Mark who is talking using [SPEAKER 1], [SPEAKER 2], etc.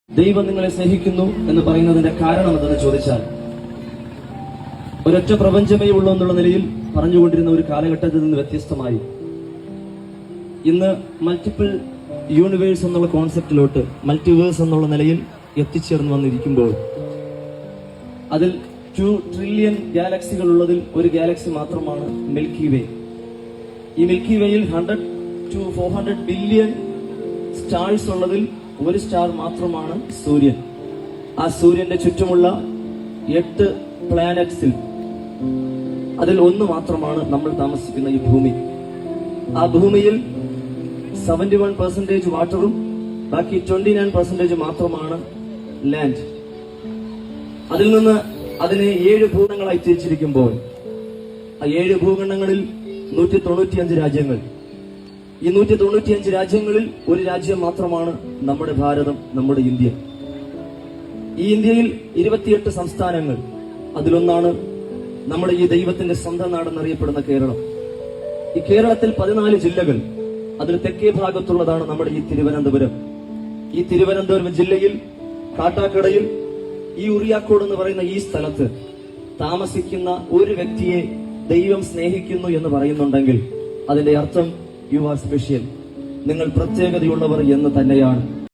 [SPEAKER 1] ദൈവം നിങ്ങളെ സ്നേഹിക്കുന്നു എന്ന് പറയുന്നതിന്റെ കാരണം എന്തെന്ന് ചോദിച്ചാൽ, ഒരൊറ്റ പ്രപഞ്ചമേ ഉള്ളൂ എന്നുള്ള നിലയിൽ പറഞ്ഞുകൊണ്ടിരുന്ന ഒരു കാലഘട്ടത്തിൽ നിന്ന് വ്യത്യസ്തമായി ഇന്ന് മൾട്ടിപ്പിൾ യൂണിവേഴ്സ് എന്നുള്ള കോൺസെപ്റ്റിലോട്ട് മൾട്ടിവേഴ്സ് എന്നുള്ള നിലയിൽ എത്തിച്ചേർന്ന് വന്നിരിക്കുമ്പോൾ, അതിൽ 2 ട്രില്യൺ ഗാലക്സികൾ ഉള്ളതിൽ ഒരു ഗാലക്സി മാത്രമാണ് മിൽക്കി വേ. ഈ മിൽക്കി വേയിൽ 100 to 400 ബില്യൺ സ്റ്റാർസ് ഉള്ളതിൽ ഒരു സ്റ്റാർ മാത്രമാണ് സൂര്യൻ. ആ സൂര്യന്റെ ചുറ്റുമുള്ള 8 പ്ലാനറ്റ്സിൽ അതിൽ ഒന്ന് മാത്രമാണ് നമ്മൾ താമസിക്കുന്ന ഈ ഭൂമി. ആ ഭൂമിയിൽ 71% വാട്ടറും ബാക്കി 29% മാത്രമാണ് ലാൻഡ്. അതിൽ നിന്ന് അതിനെ 7 ഭൂഖണ്ഡങ്ങളായി തിരിച്ചിരിക്കുമ്പോൾ ആ 7 ഭൂഖണ്ഡങ്ങളിൽ 195 രാജ്യങ്ങൾ. ഈ 195 രാജ്യങ്ങളിൽ ഒരു രാജ്യം മാത്രമാണ് നമ്മുടെ ഭാരതം, നമ്മുടെ ഇന്ത്യ. ഈ ഇന്ത്യയിൽ 28 സംസ്ഥാനങ്ങൾ. അതിലൊന്നാണ് നമ്മുടെ ഈ ദൈവത്തിന്റെ സ്വന്തം നാടെന്നറിയപ്പെടുന്ന കേരളം. ഈ കേരളത്തിൽ 14 ജില്ലകൾ. അതിൽ തെക്കേ ഭാഗത്തുള്ളതാണ് നമ്മുടെ ഈ തിരുവനന്തപുരം. ഈ തിരുവനന്തപുരം ജില്ലയിൽ കാട്ടാക്കടയിൽ ഈ ഉറിയാക്കോട് എന്ന് പറയുന്ന ഈ സ്ഥലത്ത് താമസിക്കുന്ന ഒരു വ്യക്തിയെ ദൈവം സ്നേഹിക്കുന്നു എന്ന് പറയുന്നുണ്ടെങ്കിൽ അതിന്റെ അർത്ഥം യു ആർ സ്പെഷ്യൽ, നിങ്ങൾ പ്രത്യേകതയുള്ളവർ എന്ന് തന്നെയാണ്.